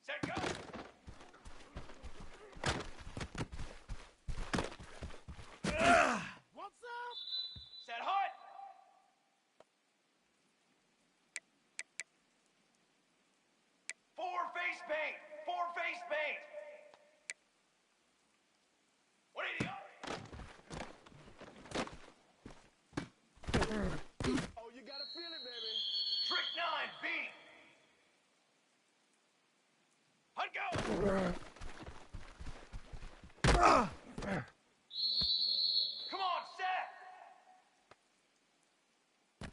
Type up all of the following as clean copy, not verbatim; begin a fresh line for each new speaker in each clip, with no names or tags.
Set, go!
What's up?
Set, hut! Four face paint! Four face paint! 180 up!
Oh, you gotta feel it, baby.
Trick 9, beat! Hunt, go! Come on, set!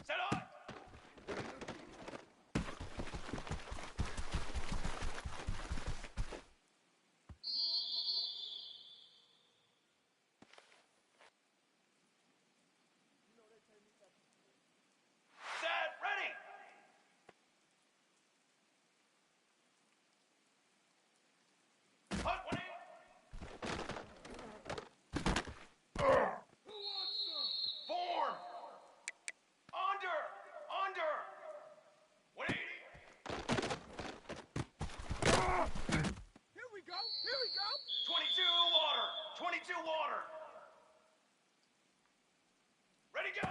Set, hut! Set, ready! Hunt, 180! Form! Under! Under! 180!
Here we go. Here we go.
22 water! 22 water! Ready, go!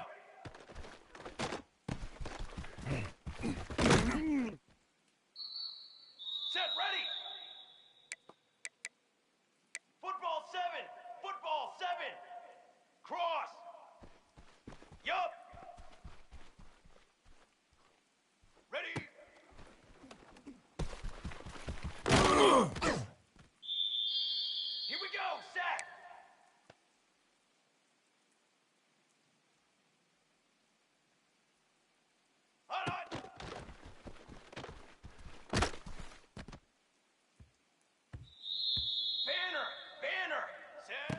Set, ready! Football 7! Football 7! Cross! Yup! Ready! Here we go! Set! Hut, hut! Banner! Banner! Set!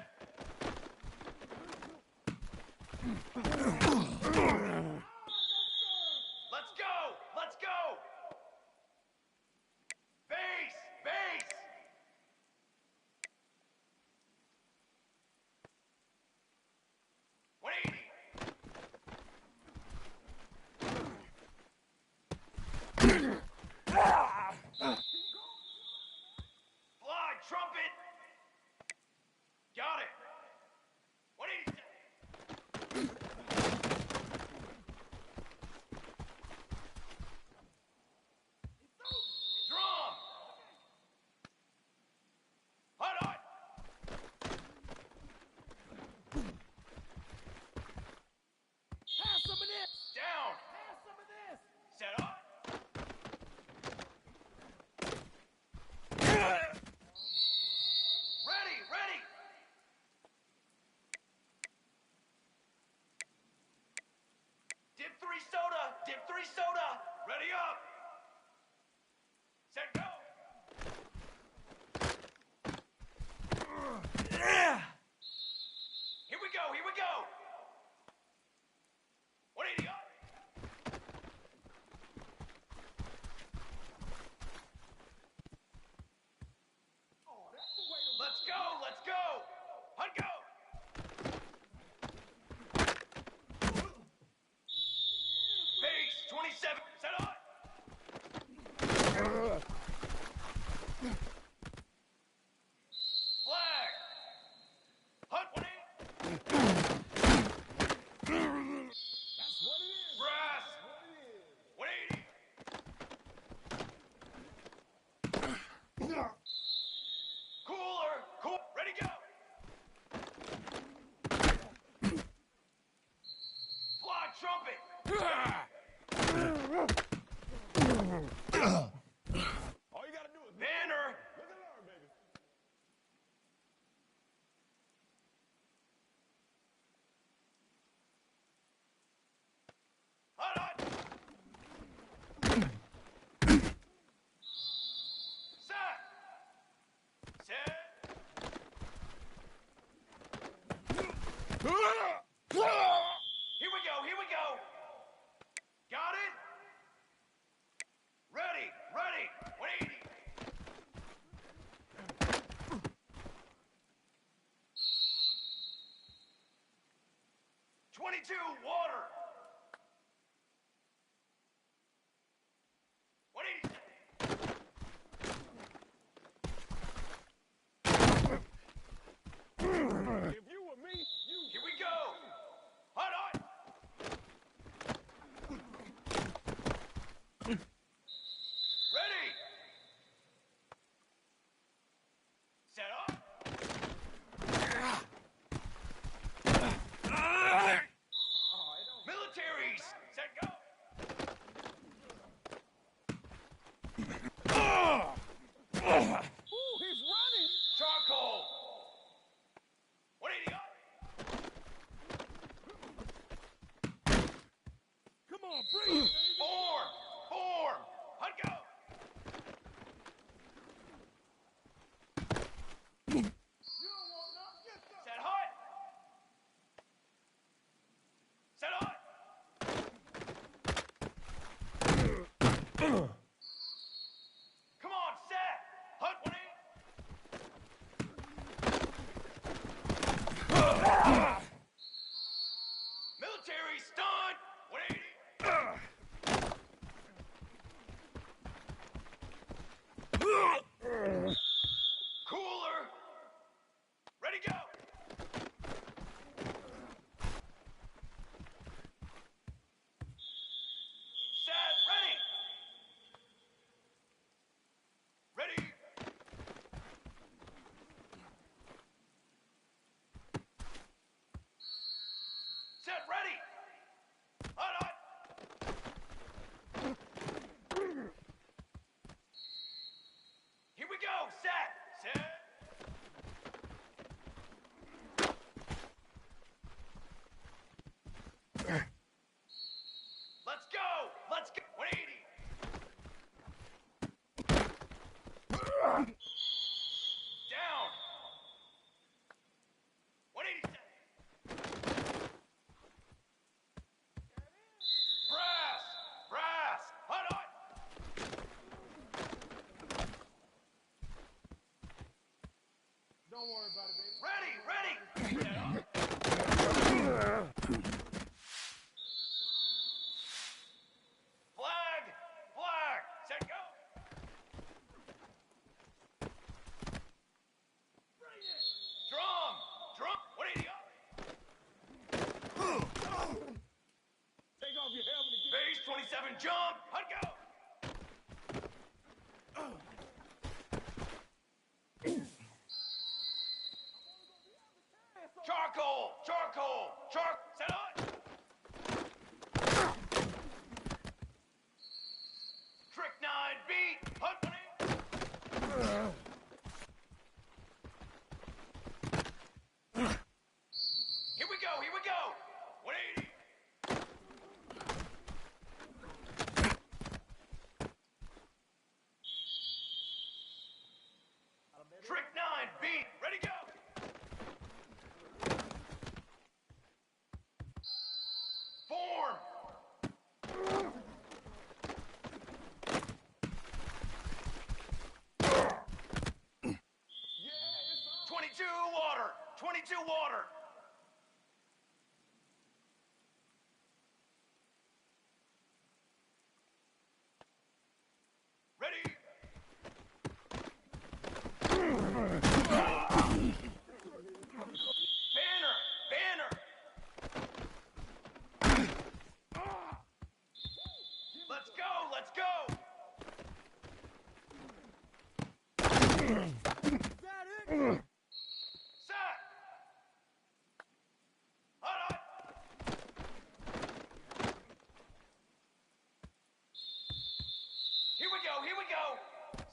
Let's go! Let's go! Base! Base! Fly, trumpet! Got it! 180. Drum! Hut, hut!
Have some of this.
Down!
Have some of this.
Set up! Ready! Ready! Dip 3 soda! Dip 3 soda! Ready up! Set, go! Here we go! Here we go! 180 up!
Oh, that's the way to
Let's go! Let's go! Hunt, go! Base 27. Set up! Flag! Hunt, 180.
That's what it is.
Brass!
What it is.
180. Cooler! Cool! Ready, go! Fly, trumpet!
All you gotta do is
Banner!
look alarm, baby.
Hut, hut! Set! Set! Here we go, here we go! Got it? Ready, ready! 180! Water! 180! Set, go. Drum. 180 up.
Take off your helmet again.
Base 27, jump. Hut, go. Charcoal. Set on. Trick 9, beat. Hut, 180. Here we go. 180. Trick 9, beat. Ready, go. Form. 22 water. Ready. Banner. Let's go.
Is that it?
Set. Hut. Here we go.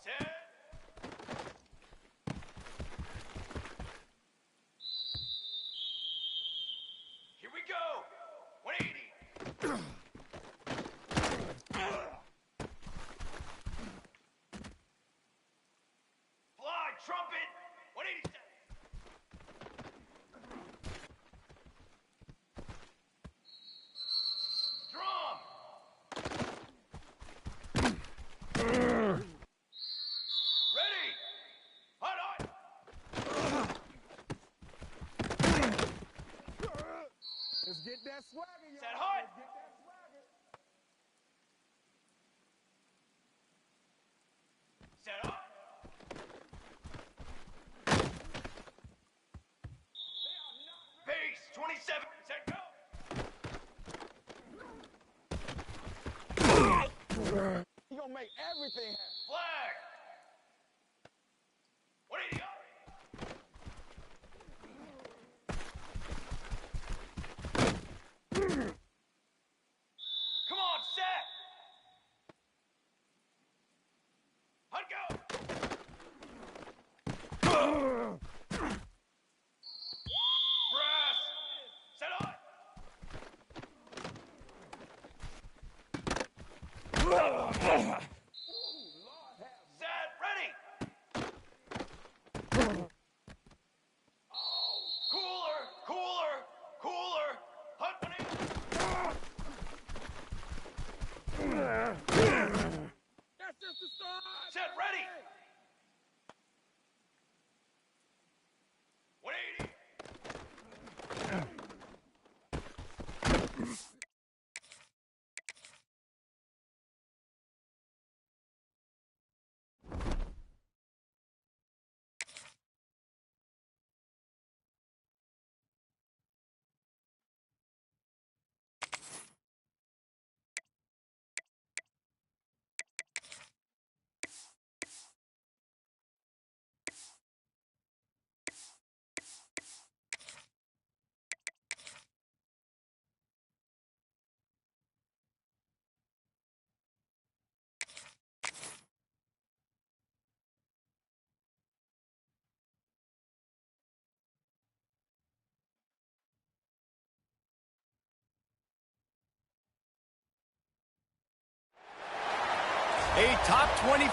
Set. Here we go. 180. Fly, trumpet. 187. Drum. Ready. Hut.
Let's get that swagger, y'all.
Set, hut.
Let's get that swagger.
Set up. Base 27. Set, go.
You gonna make everything happen.
Flag. 180 up. Come on, set. Hut, go. Brass. Set on. Set, ready. Cooler. Hut, 180.
That's just the start.
Set, ready. 180.
A top 25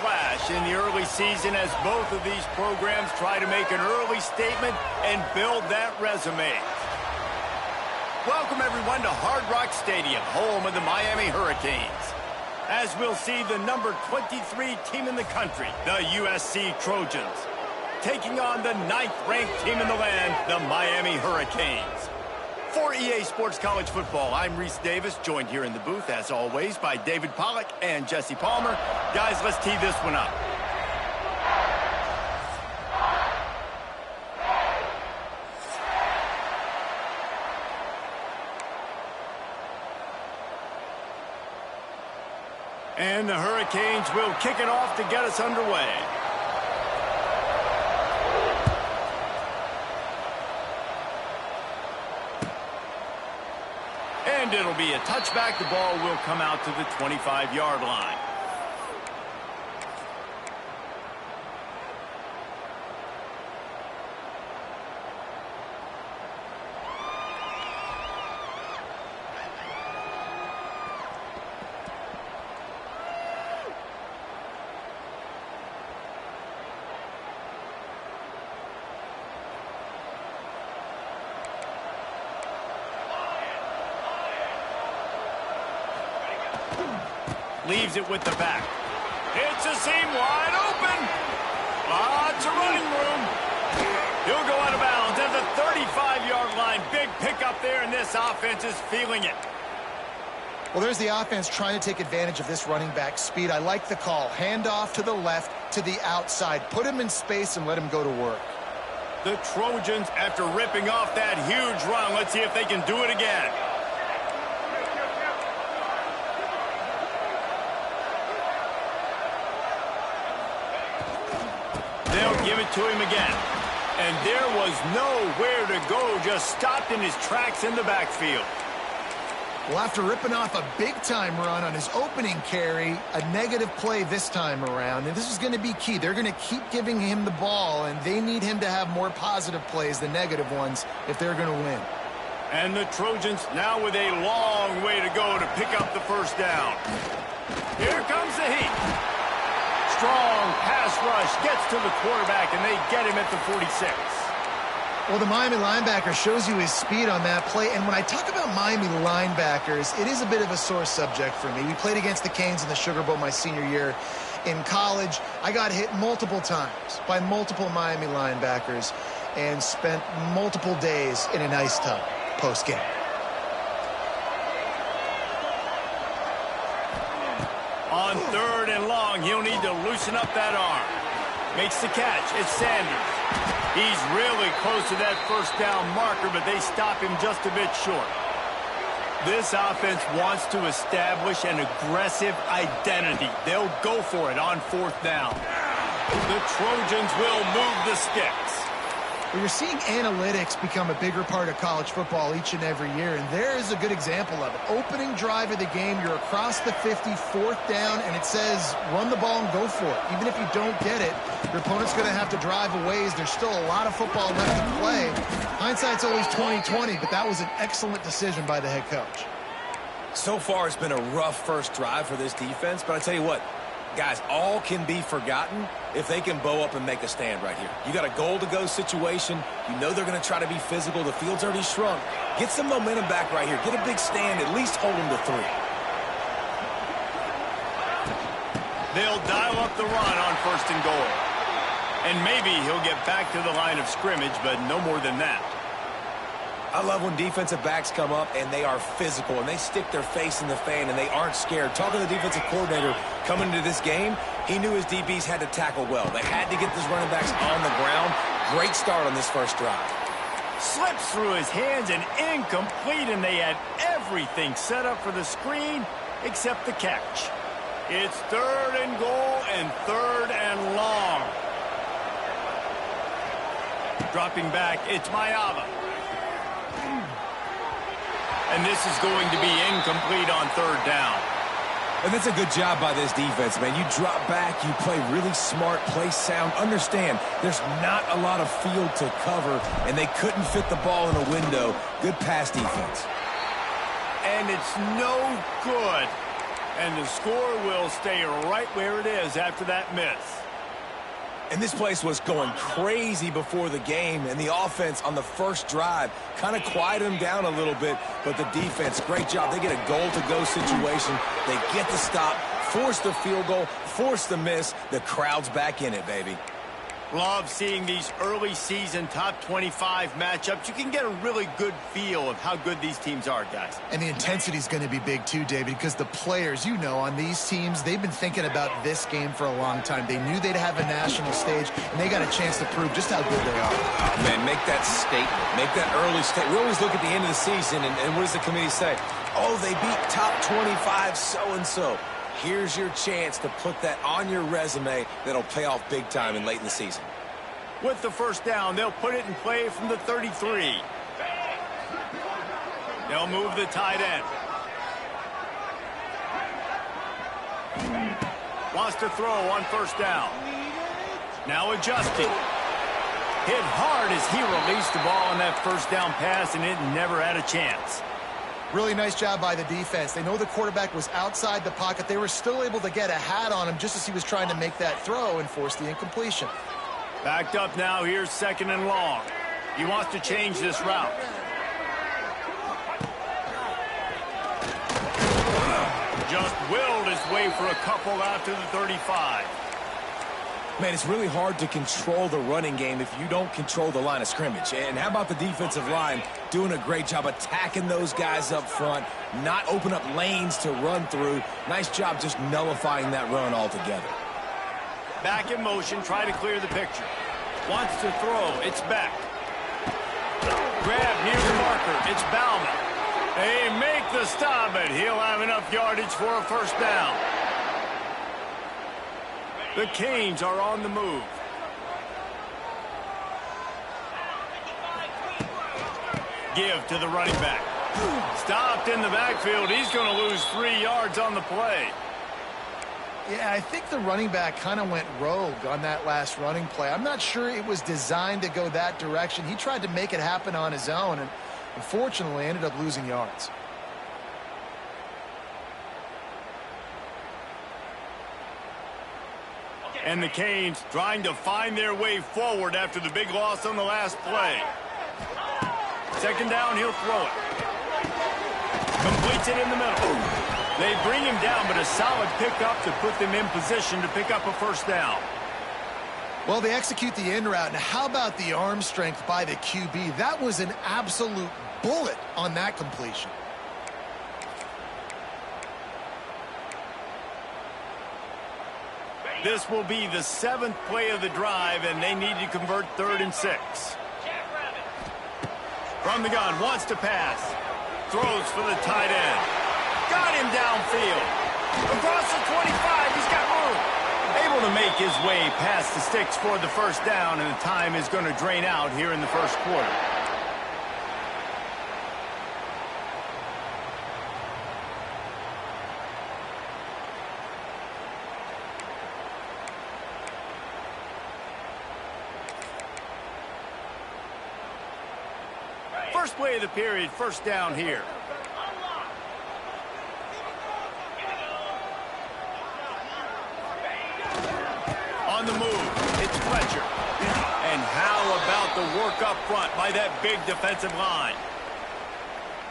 clash in the early season as both of these programs try to make an early statement and build that resume. Welcome everyone to Hard Rock Stadium, home of the Miami Hurricanes. As we'll see the number 23 team in the country, the USC Trojans, taking on the 9th ranked team in the land, the Miami Hurricanes. For EA Sports College Football, I'm Reese Davis, joined here in the booth, as always, by David Pollack and Jesse Palmer. Guys, let's tee this one up. And the Hurricanes will kick it off to get us underway. And it'll be a touchback. The ball will come out to the 25-yard line. Leaves it with the back. It's a seam wide open. Lots of running room. He'll go out of bounds at the 35-yard line. Big pickup there, and this offense is feeling it.
Well, there's the offense trying to take advantage of this running back speed. I like the call. Hand off to the left, to the outside. Put him in space and let him go to work.
The Trojans, after ripping off that huge run, let's see if they can do it again. They'll give it to him again. And there was nowhere to go, just stopped in his tracks in the backfield.
Well, after ripping off a big-time run on his opening carry, a negative play this time around, and this is going to be key. They're going to keep giving him the ball, and they need him to have more positive plays than negative ones if they're going to win.
And the Trojans now with a long way to go to pick up the first down. Here comes the heat. Strong pass rush gets to the quarterback, and they get him at the 46.
Well, the Miami linebacker shows you his speed on that play. And when I talk about Miami linebackers, it is a bit of a sore subject for me. We played against the Canes in the Sugar Bowl my senior year in college. I got hit multiple times by multiple Miami linebackers and spent multiple days in an ice tub post-game.
On 3rd and long, he'll need to loosen up that arm. Makes the catch. It's Sanders. He's really close to that first down marker, but they stop him just a bit short. This offense wants to establish an aggressive identity. They'll go for it on 4th down. The Trojans will move the sticks.
Well, you're seeing analytics become a bigger part of college football each and every year, and there is a good example of it. Opening drive of the game, you're across the 50, 4th down, and it says run the ball and go for it. Even if you don't get it, your opponent's going to have to drive a ways. There's still a lot of football left to play. Hindsight's always 20/20, but that was an excellent decision by the head coach.
So far, it's been a rough first drive for this defense, but I tell you what, guys, all can be forgotten if they can bow up and make a stand right here. You got a goal-to-go situation. You know they're going to try to be physical. The field's already shrunk. Get some momentum back right here. Get a big stand. At least hold them to 3.
They'll dial up the run on 1st and goal. And maybe he'll get back to the line of scrimmage, but no more than that.
I love when defensive backs come up and they are physical and they stick their face in the fan and they aren't scared. Talking to the defensive coordinator coming into this game, he knew his DBs had to tackle well. They had to get these running backs on the ground. Great start on this first drive.
Slips through his hands and incomplete, and they had everything set up for the screen except the catch. It's 3rd and goal and 3rd and long. Dropping back, it's Mayava. And this is going to be incomplete on 3rd down.
And that's a good job by this defense, man. You drop back, you play really smart, play sound. Understand, there's not a lot of field to cover, and they couldn't fit the ball in a window. Good pass defense.
And it's no good. And the score will stay right where it is after that miss.
And this place was going crazy before the game, and the offense on the first drive kind of quieted them down a little bit, but the defense, great job. They get a goal-to-go situation. They get the stop, force the field goal, force the miss. The crowd's back in it, baby.
Love seeing these early season top 25 matchups. You can get a really good feel of how good these teams are, guys.
And the intensity is going to be big too, David, because the players, you know, on these teams, they've been thinking about this game for a long time. They knew they'd have a national stage, and they got a chance to prove just how good they are.
Oh, man, make that statement. Make that early statement. We always look at the end of the season, and what does the committee say? Oh, they beat top 25 so-and-so. Here's your chance to put that on your resume that'll pay off big time and late in the season.
With the first down, they'll put it in play from the 33. They'll move the tight end. Wants to throw on first down. Now adjusting. Hit hard as he released the ball on that first down pass, and it never had a chance.
Really nice job by the defense. They know the quarterback was outside the pocket. They were still able to get a hat on him just as he was trying to make that throw and force the incompletion.
Backed up now. Here's second and long. He wants to change this route. Just willed his way for a couple out to the 35.
Man, it's really hard to control the running game if you don't control the line of scrimmage. And how about the defensive line doing a great job attacking those guys up front, not open up lanes to run through. Nice job just nullifying that run altogether.
Back in motion, try to clear the picture. Wants to throw, it's back. Grab near the marker, it's Bauman. They make the stop, but he'll have enough yardage for a first down. The Canes are on the move. Give to the running back. Stopped in the backfield. He's going to lose 3 yards on the play.
Yeah, I think the running back kind of went rogue on that last running play. I'm not sure it was designed to go that direction. He tried to make it happen on his own, and unfortunately ended up losing yards.
And the Canes trying to find their way forward after the big loss on the last play. Second down, he'll throw it. Completes it in the middle. They bring him down, but a solid pickup to put them in position to pick up a first down.
Well, they execute the in route. Now, how about the arm strength by the QB? That was an absolute bullet on that completion.
This will be the 7th play of the drive, and they need to convert 3rd and 6. From the gun, wants to pass. Throws for the tight end. Got him downfield. Across the 25, he's got room. Able to make his way past the sticks for the first down, and the time is going to drain out here in the first quarter. First play of the period, first down here. On the move, it's Fletcher. And how about the work up front by that big defensive line?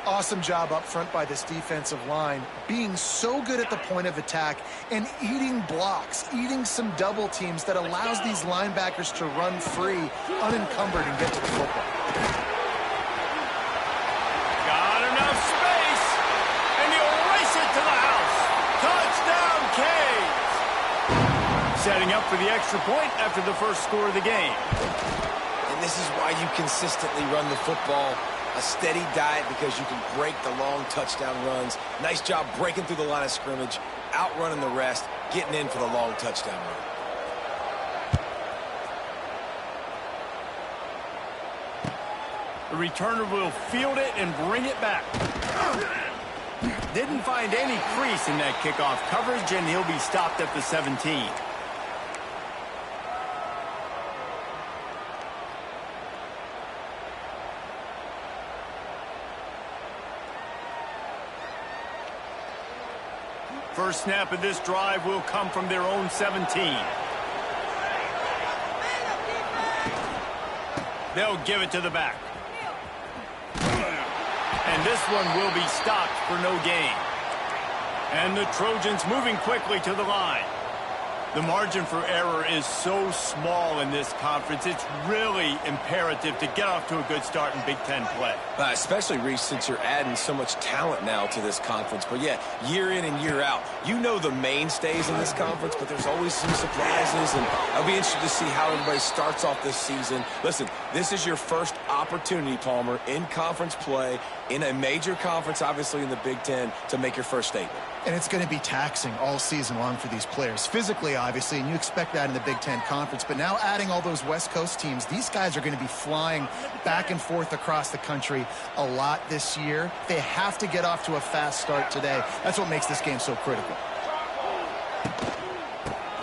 Awesome job up front by this defensive line, being so good at the point of attack and eating blocks, eating some double teams that allows these linebackers to run free, unencumbered, and get to the football.
Got enough space, and he'll race it to the house. Touchdown, Canes. Setting up for the extra point after the first score of the game.
And this is why you consistently run the football. A steady diet because you can break the long touchdown runs. Nice job breaking through the line of scrimmage, outrunning the rest, getting in for the long touchdown run.
The returner will field it and bring it back. Didn't find any crease in that kickoff coverage, and he'll be stopped at the 17. First snap of this drive will come from their own 17. They'll give it to the back. And this one will be stopped for no gain. And the Trojans moving quickly to the line. The margin for error is so small in this conference. It's really imperative to get off to a good start in Big Ten play.
Especially, Reese, since you're adding so much talent now to this conference. But, yeah, year in and year out, you know the mainstays in this conference, but there's always some surprises. And I'll be interested to see how everybody starts off this season. Listen, this is your first opportunity, Palmer, in conference play, in a major conference, obviously in the Big Ten, to make your first statement.
And it's going to be taxing all season long for these players. Physically, obviously, and you expect that in the Big Ten Conference. But now adding all those West Coast teams, these guys are going to be flying back and forth across the country a lot this year. They have to get off to a fast start today. That's what makes this game so critical.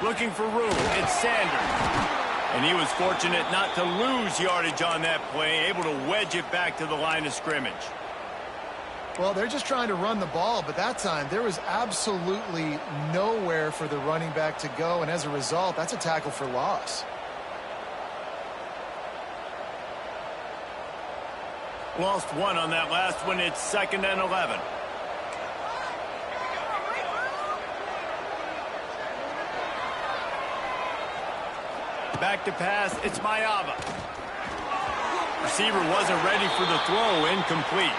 Looking for room, it's Sanders. And he was fortunate not to lose yardage on that play, able to wedge it back to the line of scrimmage.
Well, they're just trying to run the ball, but that time there was absolutely nowhere for the running back to go, and as a result, that's a tackle for loss.
Lost one on that last one. It's 2nd and 11. Back to pass, it's Mayava. Receiver wasn't ready for the throw, incomplete.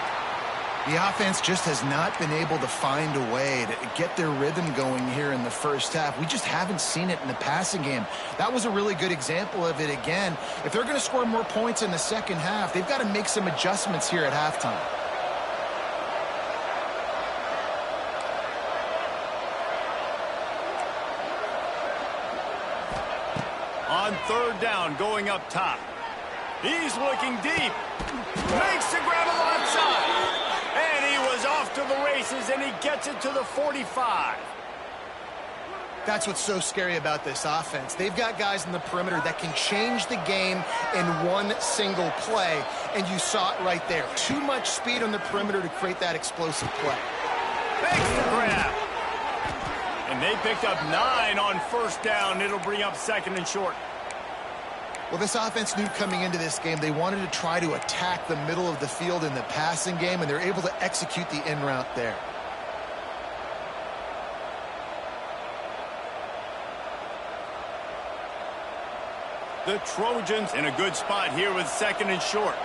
The offense just has not been able to find a way to get their rhythm going here in the first half. We just haven't seen it in the passing game. That was a really good example of it again. If they're going to score more points in the second half, they've got to make some adjustments here at halftime.
On 3rd down, going up top. He's looking deep. Makes the grab alongside. And he was off to the races, and he gets it to the 45.
That's what's so scary about this offense. They've got guys in the perimeter that can change the game in one single play, and you saw it right there. Too much speed on the perimeter to create that explosive play.
Makes the grab. And they picked up 9 on 1st down. It'll bring up 2nd and short.
Well, this offense knew coming into this game they wanted to try to attack the middle of the field in the passing game, and they're able to execute the in route there.
The Trojans in a good spot here with 2nd and short.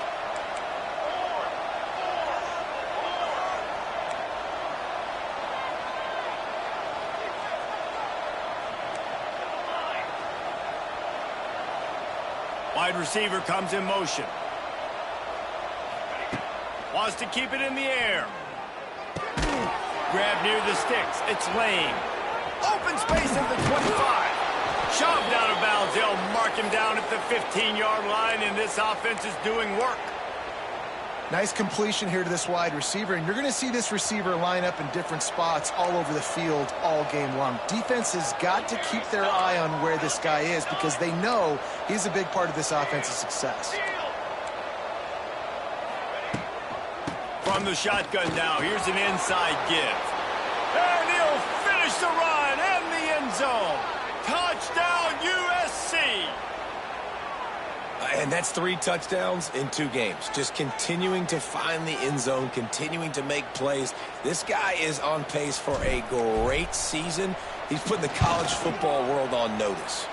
Wide receiver comes in motion. Wants to keep it in the air. Grab near the sticks. It's Lane. Open space at the 25. Shoved out of bounds. They'll mark him down at the 15-yard line, and this offense is doing work.
Nice completion here to this wide receiver, and you're going to see this receiver line up in different spots all over the field all game long. Defense has got to keep their eye on where this guy is because they know he's a big part of this offense's success.
From the shotgun now, here's an inside give. And he'll finish the run in the end zone. Touchdown, USC!
And that's 3 touchdowns in 2 games. Just continuing to find the end zone, continuing to make plays. This guy is on pace for a great season. He's putting the college football world on notice.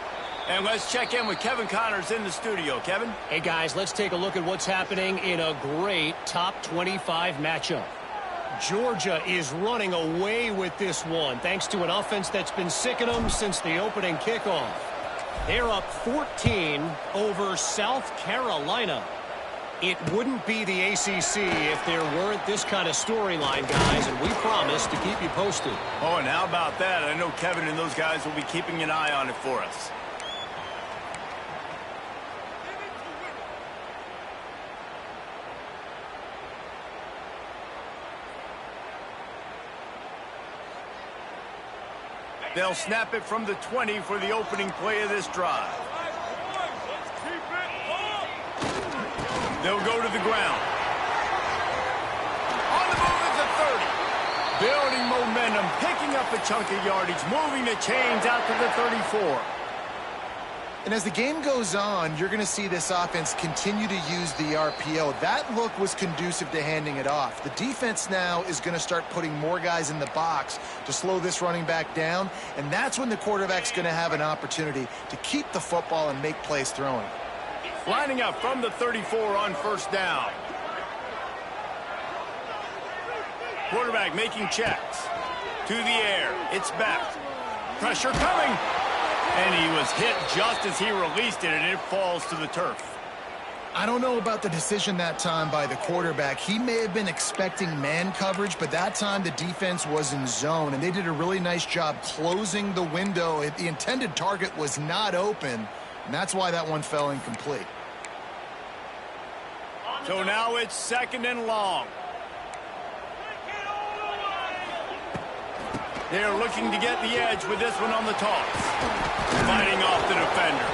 And let's check in with Kevin Connors in the studio. Kevin?
Hey, guys, let's take a look at what's happening in a great top 25 matchup. Georgia is running away with this one thanks to an offense that's been sicking them since the opening kickoff. They're up 14 over South Carolina. It wouldn't be the ACC if there weren't this kind of storyline, guys, and we promise to keep you posted.
Oh, and how about that? I know Kevin and those guys will be keeping an eye on it for us. They'll snap it from the 20 for the opening play of this drive. They'll go to the ground. On the move at the 30. Building momentum, picking up a chunk of yardage, moving the chains out to the 34.
And as the game goes on, you're going to see this offense continue to use the RPO. That look was conducive to handing it off. The defense now is going to start putting more guys in the box to slow this running back down, and that's when the quarterback's going to have an opportunity to keep the football and make plays throwing.
Lining up from the 34 on first down. Quarterback making checks. To the air. It's back. Pressure coming. And he was hit just as he released it, and it falls to the turf.
I don't know about the decision that time by the quarterback. He may have been expecting man coverage, but that time the defense was in zone, and they did a really nice job closing the window. The intended target was not open, and that's why that one fell incomplete.
So now it's 2nd and long. They're looking to get the edge with this one on the toss. Fighting off the defender.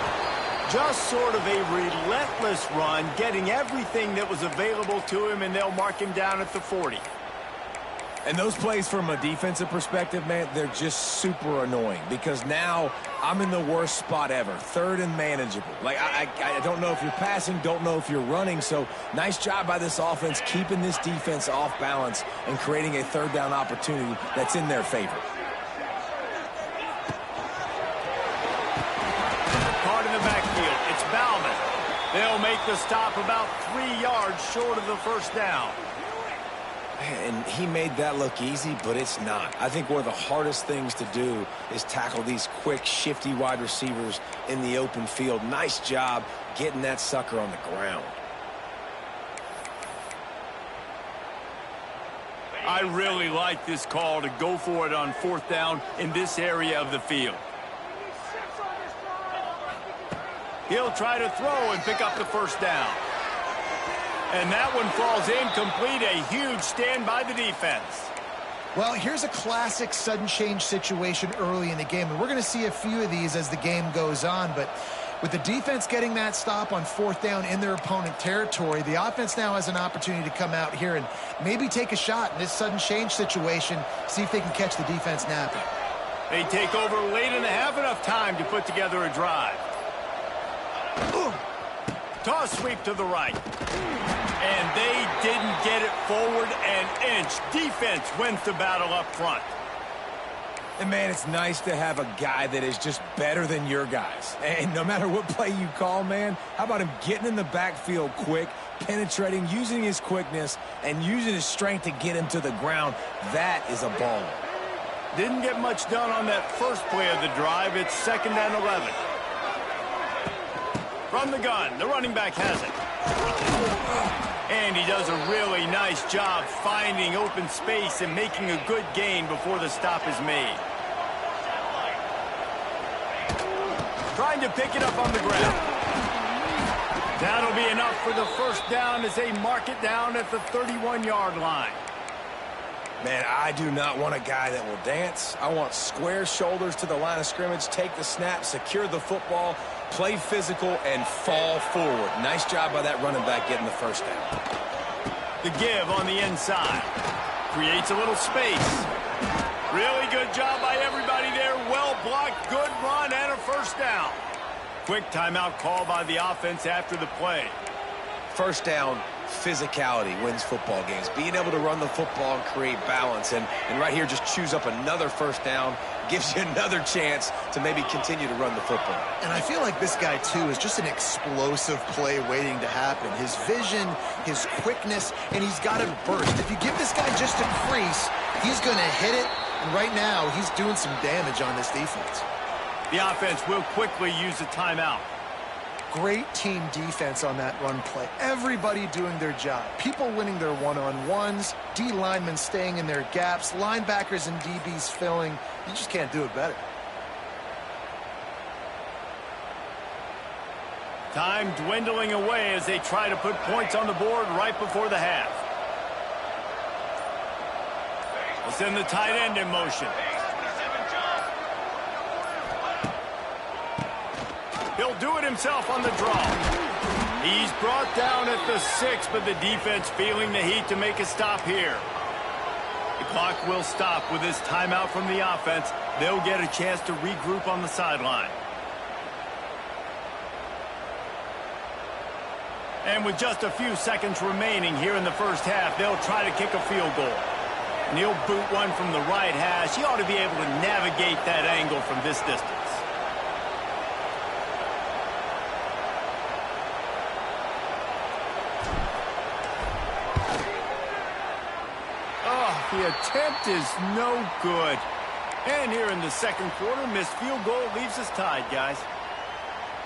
Just sort of a relentless run, getting everything that was available to him, and they'll mark him down at the 40.
And those plays from a defensive perspective, man, they're just super annoying because now I'm in the worst spot ever, 3rd and manageable. Like, I don't know if you're passing, don't know if you're running, so nice job by this offense keeping this defense off balance and creating a 3rd down opportunity that's in their favor.
Caught in the backfield, it's Bauman. They'll make the stop about 3 yards short of the first down.
And he made that look easy, but it's not. I think one of the hardest things to do is tackle these quick, shifty wide receivers in the open field. Nice job getting that sucker on the ground.
I really like this call to go for it on 4th down in this area of the field. He'll try to throw and pick up the first down. And that one falls incomplete. A huge stand by the defense.
Well, here's a classic sudden change situation early in the game, and we're going to see a few of these as the game goes on, but with the defense getting that stop on 4th down in their opponent territory, the offense now has an opportunity to come out here and maybe take a shot in this sudden change situation, see if they can catch the defense napping.
They take over late and have enough time to put together a drive. Toss sweep to the right. And they didn't get it forward an inch. Defense wins the battle up front.
And, man, it's nice to have a guy that is just better than your guys. And no matter what play you call, man, how about him getting in the backfield quick, penetrating, using his quickness, and using his strength to get him to the ground. That is a baller.
Didn't get much done on that first play of the drive. It's 2nd and 11. From the gun, the running back has it. And he does a really nice job finding open space and making a good gain before the stop is made. Trying to pick it up on the ground. That'll be enough for the first down as they mark it down at the 31-yard line.
Man, I do not want a guy that will dance. I want square shoulders to the line of scrimmage, take the snap, secure the football, play physical, and fall forward. Nice job by that running back getting the first down.
The give on the inside. Creates a little space. Really good job by everybody there. Well blocked, good run, and a first down. Quick timeout call by the offense after the play.
First down, physicality wins football games. Being able to run the football and create balance. And right here, just choose up another first down. Gives you another chance to maybe continue to run the football.
And I feel like this guy, too, is just an explosive play waiting to happen. His vision, his quickness, and he's got a burst. If you give this guy just a crease, he's going to hit it. And right now, he's doing some damage on this defense.
The offense will quickly use a timeout.
Great team defense on that run play. Everybody doing their job. People winning their one-on-ones, D linemen staying in their gaps, linebackers and DBs filling. You just can't do it better.
Time dwindling away as they try to put points on the board right before the half. We'll send the tight end in motion. He'll do it himself on the draw. He's brought down at the 6, but the defense feeling the heat to make a stop here. The clock will stop with this timeout from the offense. They'll get a chance to regroup on the sideline. And with just a few seconds remaining here in the first half, they'll try to kick a field goal. And he'll boot one from the right hash. He ought to be able to navigate that angle from this distance. Oh, the attempt is no good. And here in the second quarter, missed field goal leaves us tied, guys.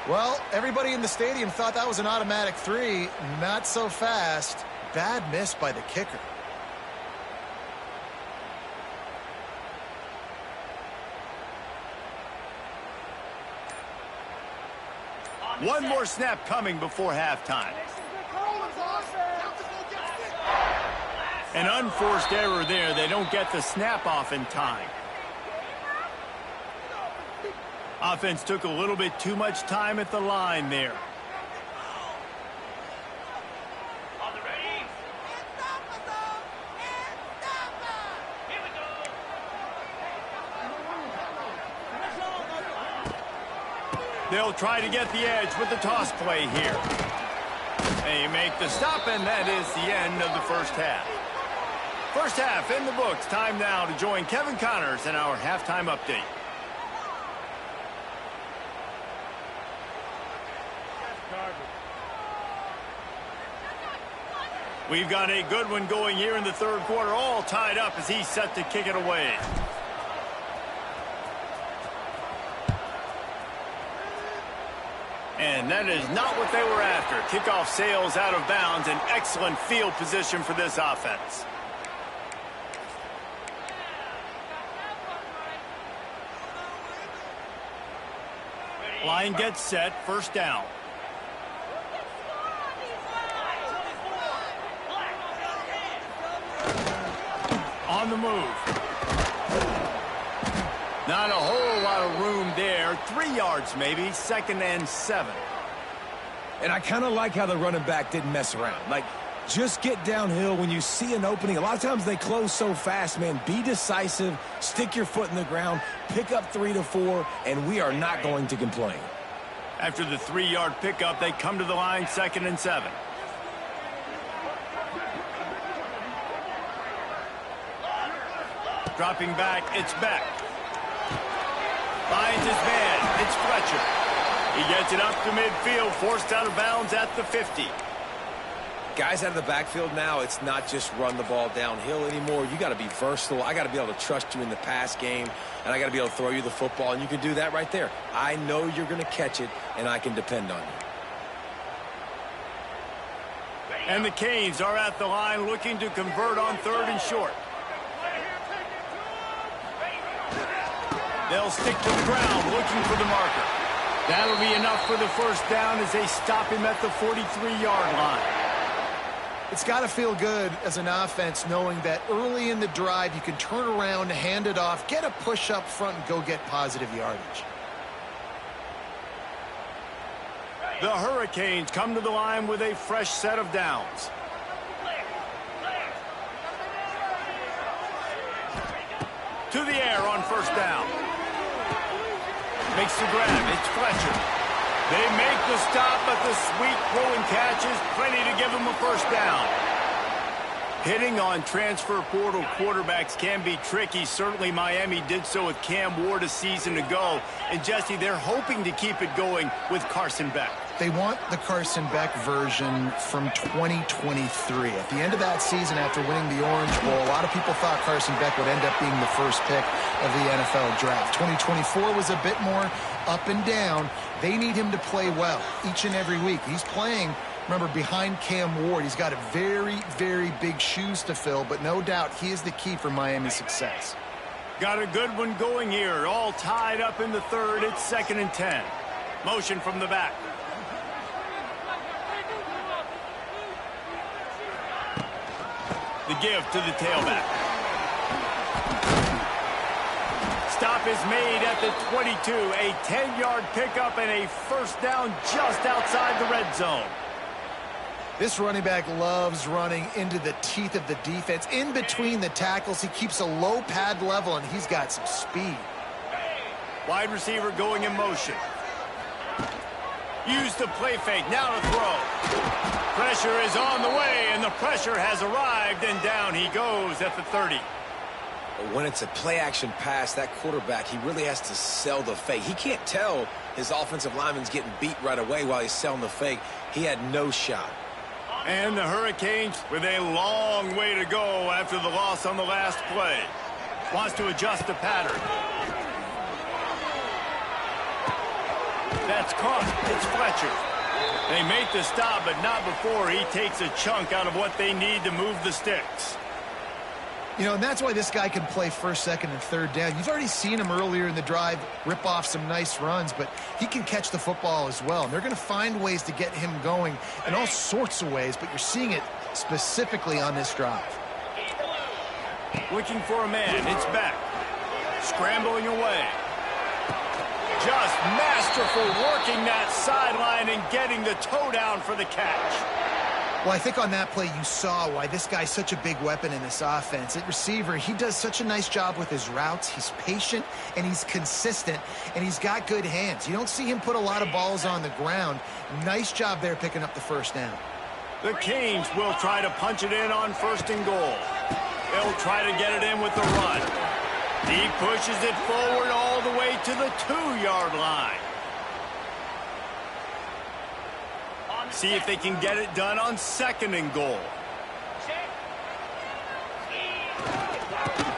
Well, everybody in the stadium thought that was an automatic 3. Not so fast. Bad miss by the kicker.
One more snap coming before halftime. An unforced error there. They don't get the snap off in time. Offense took a little bit too much time at the line there.
On the ready? Here we go.
They'll try to get the edge with the toss play here. They make the stop, and that is the end of the first half. First half in the books. Time now to join Kevin Connors in our halftime update. We've got a good one going here in the third quarter, all tied up as he's set to kick it away. And that is not what they were after. Kickoff sails out of bounds, an excellent field position for this offense. Line gets set, first down. On the move. Not a whole lot of room there. 3 yards maybe, 2nd and 7.
And I kind of like how the running back didn't mess around. Like, just get downhill when you see an opening. A lot of times they close so fast, man. Be decisive, stick your foot in the ground, pick up 3 to 4, and we are not going to complain.
After the 3-yard pickup, they come to the line, 2nd and 7. Dropping back, it's Beck. Finds his man, it's Fletcher. He gets it up to midfield, forced out of bounds at the 50.
Guys out of the backfield now, it's not just run the ball downhill anymore. You got to be versatile. I got to be able to trust you in the pass game, and I got to be able to throw you the football, and you can do that right there. I know you're going to catch it, and I can depend on you.
And the Canes are at the line looking to convert on 3rd and short. They'll stick to the ground looking for the marker. That'll be enough for the first down as they stop him at the 43-yard line.
It's got to feel good as an offense knowing that early in the drive you can turn around, hand it off, get a push up front, and go get positive yardage.
The Hurricanes come to the line with a fresh set of downs. To the air on first down. Makes the grab. It's Fletcher. They make the stop, but the sweet throw and catch is plenty to give them a first down. Hitting on transfer portal quarterbacks can be tricky. Certainly Miami did so with Cam Ward a season ago. And Jesse, they're hoping to keep it going with Carson Beck.
They want the Carson Beck version from 2023. At the end of that season, after winning the Orange Bowl, a lot of people thought Carson Beck would end up being the first pick of the NFL draft. 2024 was a bit more up and down. They need him to play well each and every week. He's playing, remember, behind Cam Ward. He's got a very, very big shoes to fill, but no doubt he is the key for Miami's success.
Got a good one going here. All tied up in the third. It's 2nd and 10. Motion from the back. The give to the tailback. Stop is made at the 22. A 10-yard pickup and a first down just outside the red zone.
This running back loves running into the teeth of the defense. In between the tackles, he keeps a low pad level, and he's got some speed.
Wide receiver going in motion. Use the play fake, now to throw. Pressure is on the way, and the pressure has arrived, and down he goes at the 30.
But when it's a play-action pass, that quarterback, he really has to sell the fake. He can't tell his offensive lineman's getting beat right away while he's selling the fake. He had no shot.
And the Hurricanes with a long way to go after the loss on the last play. Wants to adjust the pattern. That's caught. It's Fletcher. They make the stop, but not before he takes a chunk out of what they need to move the sticks.
You know, and that's why this guy can play first, second, and third down. You've already seen him earlier in the drive rip off some nice runs, but he can catch the football as well. And they're going to find ways to get him going in all sorts of ways, but you're seeing it specifically on this drive.
Looking for a man. It's back. Scrambling away. Just masterful working that sideline and getting the toe down for the catch.
Well, I think on that play you saw why this guy's such a big weapon in this offense. At receiver, he does such a nice job with his routes. He's patient, and he's consistent, and he's got good hands. You don't see him put a lot of balls on the ground. Nice job there picking up the first down.
The Canes will try to punch it in on 1st and goal. They'll try to get it in with the run. He pushes it forward all the way to the 2-yard line. See if they can get it done on 2nd and goal.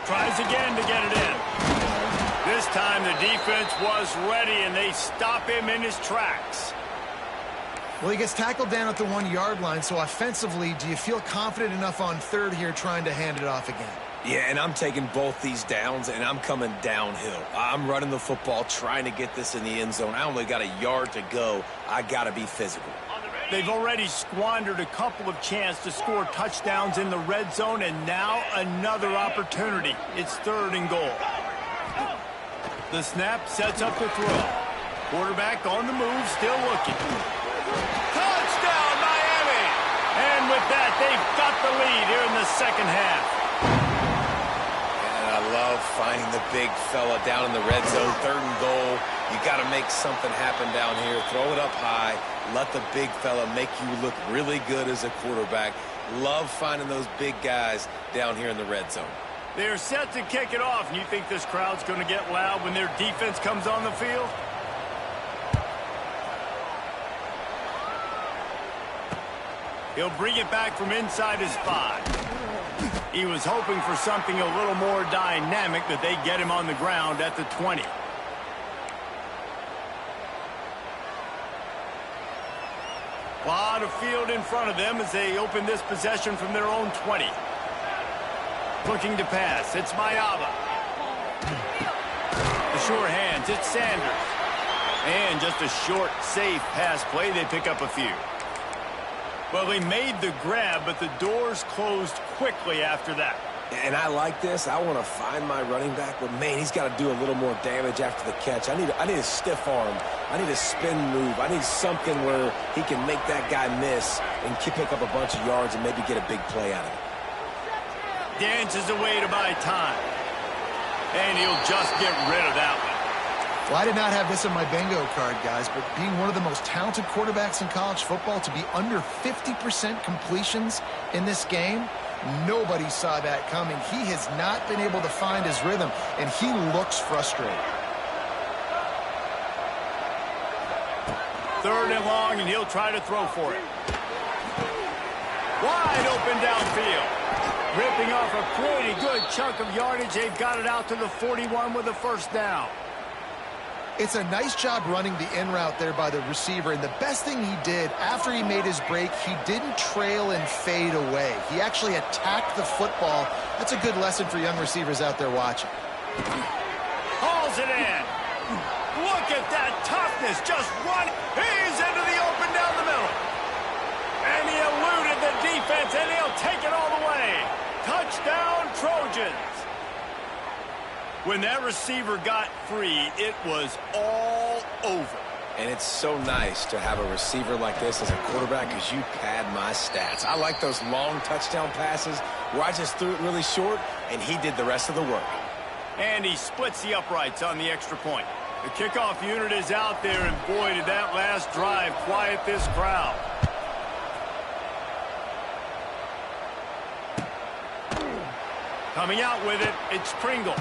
Tries again to get it in. This time the defense was ready, and they stop him in his tracks.
Well, he gets tackled down at the 1-yard line, so offensively, do you feel confident enough on 3rd here trying to hand it off again?
Yeah, and I'm taking both these downs, and I'm coming downhill. I'm running the football, trying to get this in the end zone. I only got a yard to go. I got to be physical.
They've already squandered a couple of chances to score touchdowns in the red zone, and now another opportunity. It's 3rd and goal. The snap sets up the throw. Quarterback on the move, still looking. Touchdown, Miami! And with that, they've got the lead here in the 2nd half.
And I love finding the big fella down in the red zone, 3rd and goal. You got to make something happen down here. Throw it up high. Let the big fella make you look really good as a quarterback. Love finding those big guys down here in the red zone.
They're set to kick it off, and you think this crowd's going to get loud when their defense comes on the field? He'll bring it back from inside his 5. He was hoping for something a little more dynamic, that they get him on the ground at the 20. A lot of field in front of them as they open this possession from their own 20. Looking to pass. It's Mayaba. The sure hands. It's Sanders. And just a short, safe pass play. They pick up a few. Well, they made the grab, but the doors closed quickly after that.
And I like this. I want to find my running back, but, man, he's got to do a little more damage after the catch. I need a stiff arm. I need a spin move. I need something where he can make that guy miss and pick up a bunch of yards and maybe get a big play out of it.
Dances away to buy time. And he'll just get rid of that one.
Well, I did not have this on my bingo card, guys, but being one of the most talented quarterbacks in college football, to be under 50% completions in this game, nobody saw that coming. He has not been able to find his rhythm, and he looks frustrated.
3rd and long, and he'll try to throw for it. Wide open downfield. Ripping off a pretty good chunk of yardage. They've got it out to the 41 with a 1st down.
It's a nice job running the in route there by the receiver, and the best thing he did after he made his break, he didn't trail and fade away. He actually attacked the football. That's a good lesson for young receivers out there watching.
Hauls it in. Look at that toughness. Just run. He's into the open down the middle. And he eluded the defense, and he'll take it all the way. Touchdown, Trojans. When that receiver got free, it was all over.
And it's so nice to have a receiver like this as a quarterback, because you pad my stats. I like those long touchdown passes where I just threw it really short, and he did the rest of the work.
And he splits the uprights on the extra point. The kickoff unit is out there, and boy, did that last drive quiet this crowd. Coming out with it, it's Pringle.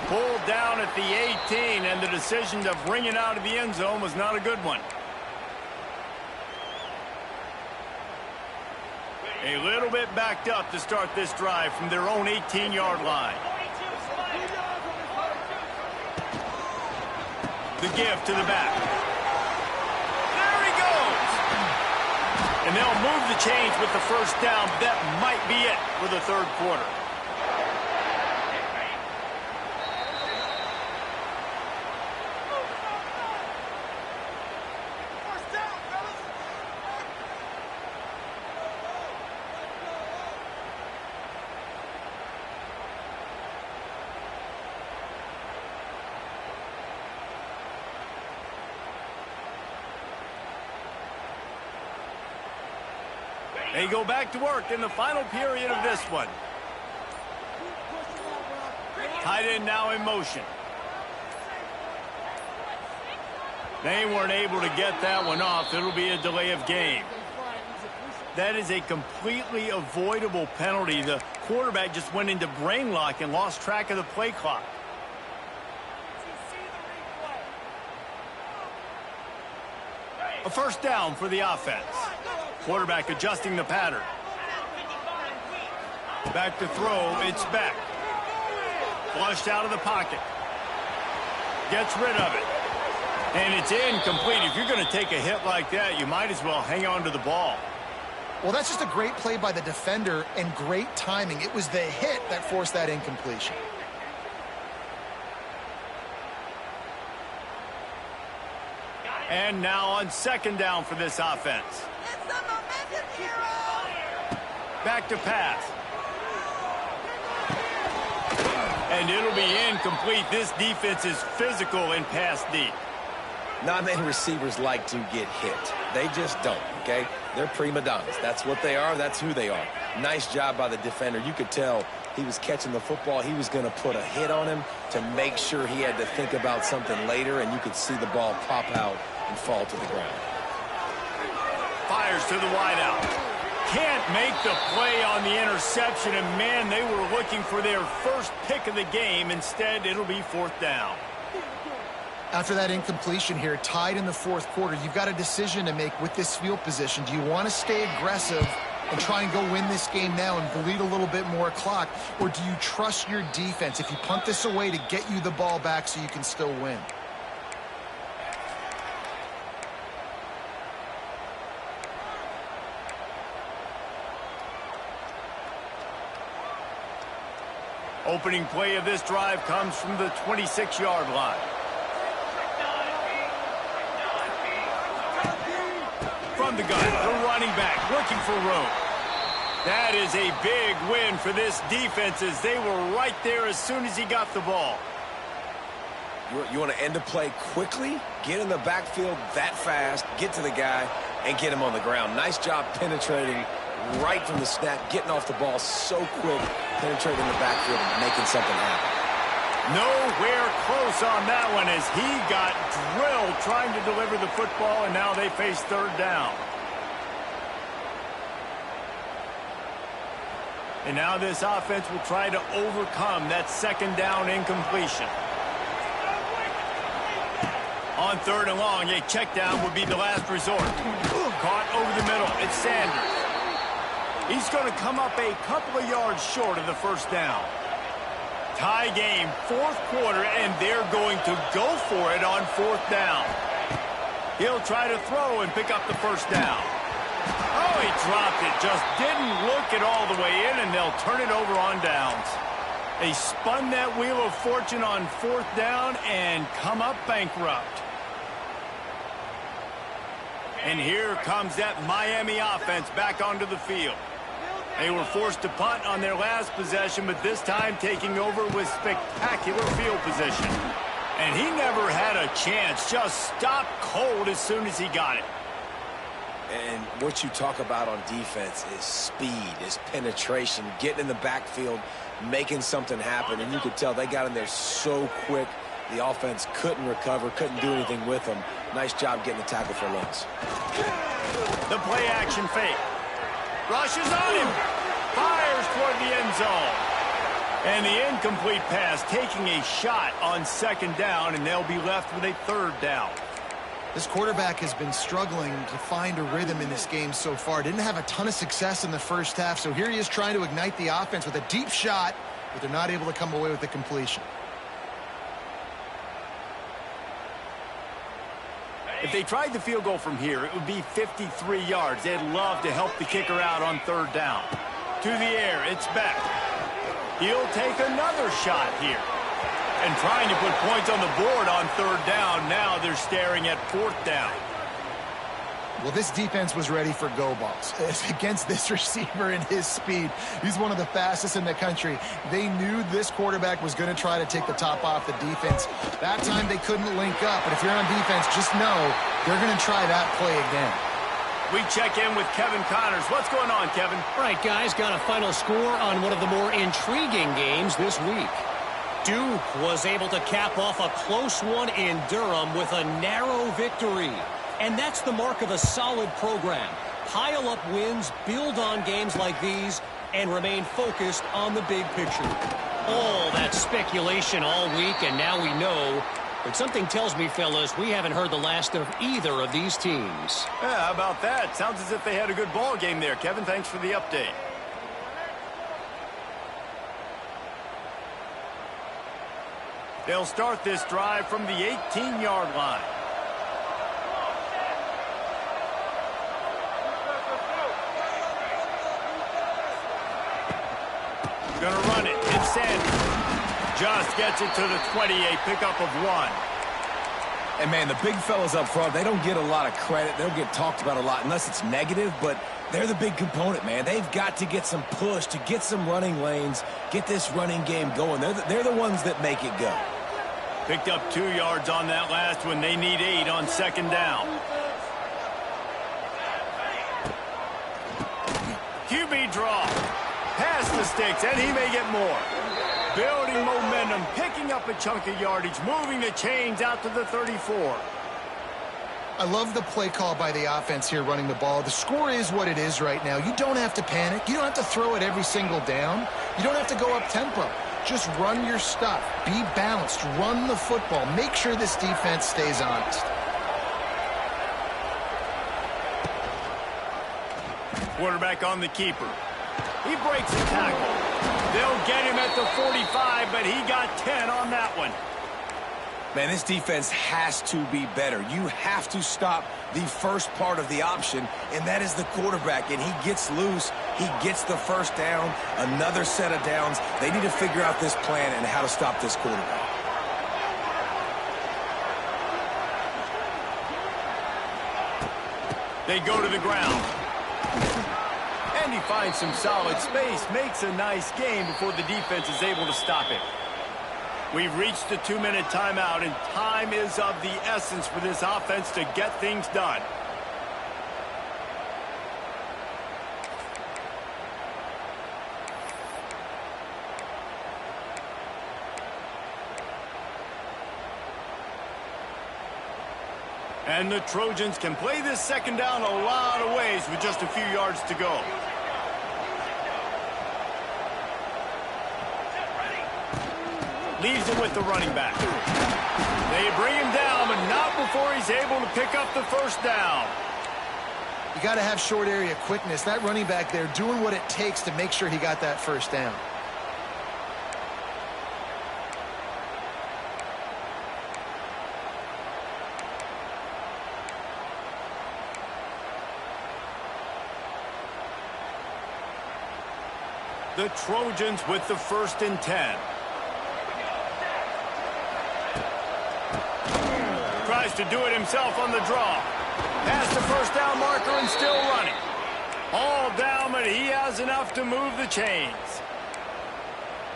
Pulled down at the 18, and the decision to bring it out of the end zone was not a good one. A little bit backed up to start this drive from their own 18-yard line. The give to the back. There he goes! And they'll move the chains with the first down. That might be it for the third quarter. They go back to work in the final period of this one. Tight end now in motion. They weren't able to get that one off. It'll be a delay of game. That is a completely avoidable penalty. The quarterback just went into brain lock and lost track of the play clock. A first down for the offense. Quarterback adjusting the pattern. Back to throw, it's Beck. Flushed out of the pocket. Gets rid of it. And it's incomplete. If you're going to take a hit like that, you might as well hang on to the ball.
Well, that's just a great play by the defender and great timing. It was the hit that forced that incompletion.
And now on second down for this offense.
It's the momentum hero!
Back to pass. And it'll be incomplete. This defense is physical and pass deep.
Not many receivers like to get hit. They just don't, okay? They're prima donnas. That's what they are. That's who they are. Nice job by the defender. You could tell he was catching the football. He was going to put a hit on him to make sure he had to think about something later, and you could see the ball pop out and fall to the ground.
Fires to the wideout. Can't make the play on the interception, and man, they were looking for their first pick of the game. Instead, it'll be fourth down.
After that incompletion here, tied in the fourth quarter, you've got a decision to make with this field position. Do you want to stay aggressive and try and go win this game now and bleed a little bit more clock, or do you trust your defense if you punt this away to get you the ball back so you can still win?
Opening play of this drive comes from the 26-yard line. From the gun, the running back looking for room. That is a big win for this defense as they were right there as soon as he got the ball.
You want to end a play quickly, get in the backfield that fast, get to the guy, and get him on the ground. Nice job penetrating right from the snap, getting off the ball so quick, penetrating the backfield and making something happen.
Nowhere close on that one as he got drilled trying to deliver the football, and now they face third down. And now this offense will try to overcome that second down incompletion. On third and long, a check down would be the last resort. Caught over the middle, it's Sanders. He's going to come up a couple of yards short of the first down. Tie game, fourth quarter, and they're going to go for it on fourth down. He'll try to throw and pick up the first down. Oh, he dropped it. Just didn't look it all the way in, and they'll turn it over on downs. They spun that wheel of fortune on fourth down and come up bankrupt. And here comes that Miami offense back onto the field. They were forced to punt on their last possession, but this time taking over with spectacular field position. And he never had a chance, just stopped cold as soon as he got it.
And what you talk about on defense is speed, is penetration, getting in the backfield, making something happen. And you could tell they got in there so quick. The offense couldn't recover, couldn't do anything with them. Nice job getting the tackle for loss.
The play action fake. Rushes on him. Fires toward the end zone. And the incomplete pass taking a shot on second down, and they'll be left with a third down.
This quarterback has been struggling to find a rhythm in this game so far. Didn't have a ton of success in the first half, so here he is trying to ignite the offense with a deep shot, but they're not able to come away with the completion.
If they tried the field goal from here, it would be 53 yards. They'd love to help the kicker out on third down. To the air, it's Beck. He'll take another shot here. And trying to put points on the board on third down. Now they're staring at fourth down.
Well, this defense was ready for go balls. Against this receiver and his speed, he's one of the fastest in the country. They knew this quarterback was going to try to take the top off the defense. That time they couldn't link up, but if you're on defense, just know they're going to try that play again.
We check in with Kevin Connors. What's going on, Kevin?
All right, guys, got a final score on one of the more intriguing games this week. Duke was able to cap off a close one in Durham with a narrow victory. And that's the mark of a solid program. Pile up wins, build on games like these, and remain focused on the big picture. All that speculation all week, and now we know. But something tells me, fellas, we haven't heard the last of either of these teams.
Yeah, how about that? Sounds as if they had a good ball game there. Kevin, thanks for the update. They'll start this drive from the 18-yard line. Gonna run it. It's Sanders. Just gets it to the 28, pickup of 1.
And, man, the big fellas up front, they don't get a lot of credit. They don't get talked about a lot unless it's negative, but they're the big component, man. They've got to get some push, to get some running lanes, get this running game going. They're the ones that make it go.
Picked up 2 yards on that last one. They need 8 on second down. QB draw. Pass the sticks, and he may get more. Building momentum, picking up a chunk of yardage, moving the chains out to the 34.
I love the play call by the offense here running the ball. The score is what it is right now. You don't have to panic. You don't have to throw it every single down. You don't have to go up tempo. Just run your stuff. Be balanced. Run the football. Make sure this defense stays honest.
Quarterback on the keeper. He breaks the tackle. They'll get him at the 45, but he got 10 on that one.
Man, this defense has to be better. You have to stop the first part of the option, and that is the quarterback. And he gets loose. He gets the first down, another set of downs. They need to figure out this plan and how to stop this quarterback.
They go to the ground. And he finds some solid space, makes a nice game before the defense is able to stop it. We've reached the 2-minute timeout, and time is of the essence for this offense to get things done. And the Trojans can play this second down a lot of ways with just a few yards to go. Leaves it with the running back. They bring him down, but not before he's able to pick up the first down.
You got to have short area quickness. That running back there doing what it takes to make sure he got that first down.
The Trojans with the 1st and 10. Tries to do it himself on the draw. Past the first down marker and still running. All down, but he has enough to move the chains.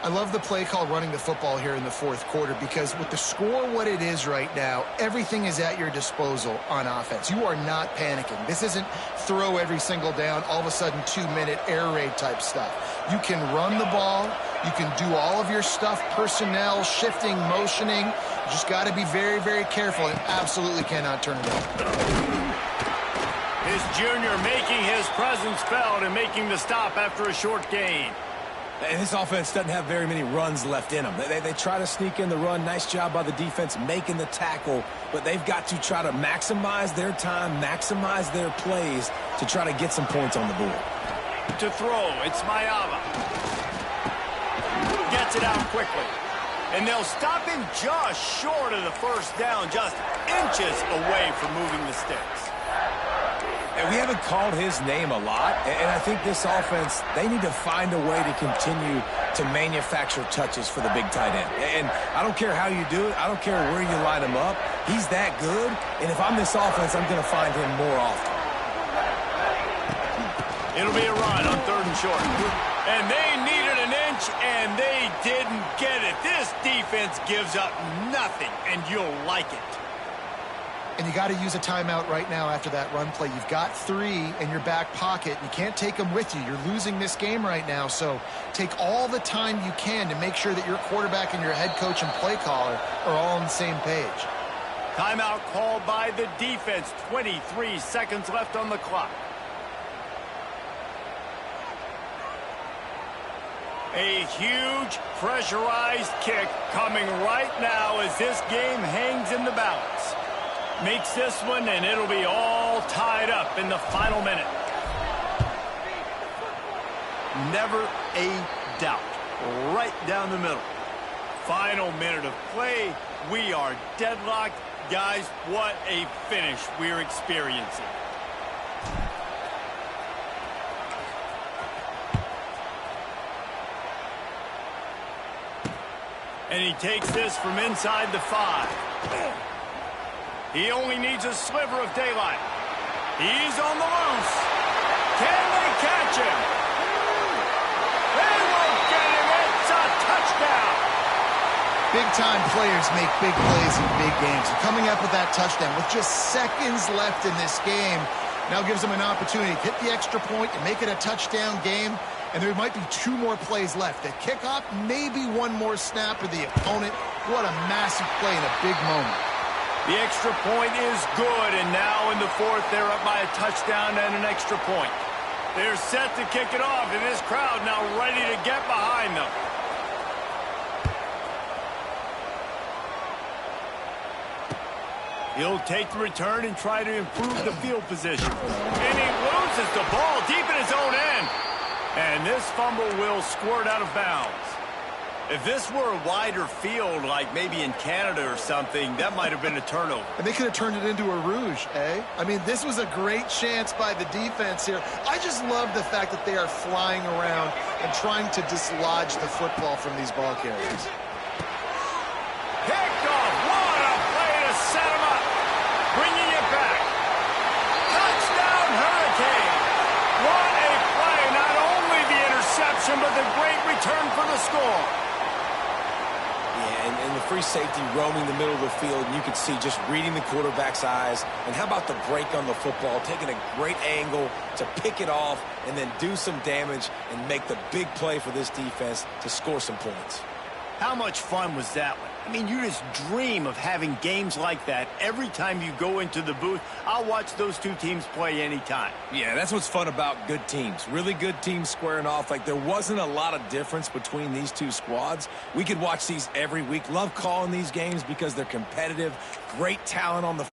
I love the play call running the football here in the fourth quarter because with the score what it is right now, everything is at your disposal on offense. You are not panicking. This isn't throw every single down, all of a sudden 2-minute air raid type stuff. You can run the ball, You can do all of your stuff, personnel, shifting, motioning. You just got to be very, very careful and absolutely cannot turn it over.
His junior making his presence felt and making the stop after a short gain.
And this offense doesn't have very many runs left in them. They try to sneak in the run. Nice job by the defense making the tackle. But they've got to try to maximize their time, maximize their plays to try to get some points on the board.
To throw, it's Mayava. Gets it out quickly. And they'll stop him just short of the first down, just inches away from moving the sticks.
And we haven't called his name a lot, and I think this offense, they need to find a way to continue to manufacture touches for the big tight end. And I don't care how you do it. I don't care where you line him up. He's that good, and if I'm this offense, I'm going to find him more often.
It'll be a run on 3rd and short. And they needed an inch, and they didn't get it. This defense gives up nothing, and you'll like it.
And you got to use a timeout right now after that run play. You've got 3 in your back pocket. You can't take them with you. You're losing this game right now, so take all the time you can to make sure that your quarterback and your head coach and play caller are all on the same page.
Timeout called by the defense. 23 seconds left on the clock. A huge pressurized kick coming right now as this game hangs in the balance. Makes this one, and it'll be all tied up in the final minute. Never a doubt. Right down the middle. Final minute of play. We are deadlocked. Guys, what a finish we're experiencing. And he takes this from inside the 5. He only needs a sliver of daylight. He's on the loose. Can they catch him? They won't get him. It's a touchdown.
Big-time players make big plays in big games. And coming up with that touchdown with just seconds left in this game now gives them an opportunity to hit the extra point and make it a touchdown game. And there might be 2 more plays left. The kickoff, maybe 1 more snap for the opponent. What a massive play in a big moment.
The extra point is good, and now in the 4th, they're up by a touchdown and an extra point. They're set to kick it off, and this crowd now ready to get behind them. He'll take the return and try to improve the field position. And he loses the ball deep in his own end. And this fumble will squirt out of bounds. If this were a wider field, like maybe in Canada or something, that might have been a turnover.
And they could have turned it into a rouge, eh? I mean, this was a great chance by the defense here. I just love the fact that they are flying around and trying to dislodge the football from these ball carriers.
Picked off. What a play to set him up. Bringing it back. Touchdown, Hurricane. What a play. Not only the interception, but the great return for the score.
And the free safety roaming the middle of the field, and you could see just reading the quarterback's eyes. And how about the break on the football, taking a great angle to pick it off and then do some damage and make the big play for this defense to score some points.
How much fun was that one? I mean, you just dream of having games like that every time you go into the booth. I'll watch those 2 teams play anytime.
Yeah, that's what's fun about good teams. Really good teams squaring off. Like, there wasn't a lot of difference between these 2 squads. We could watch these every week. Love calling these games because they're competitive. Great talent on the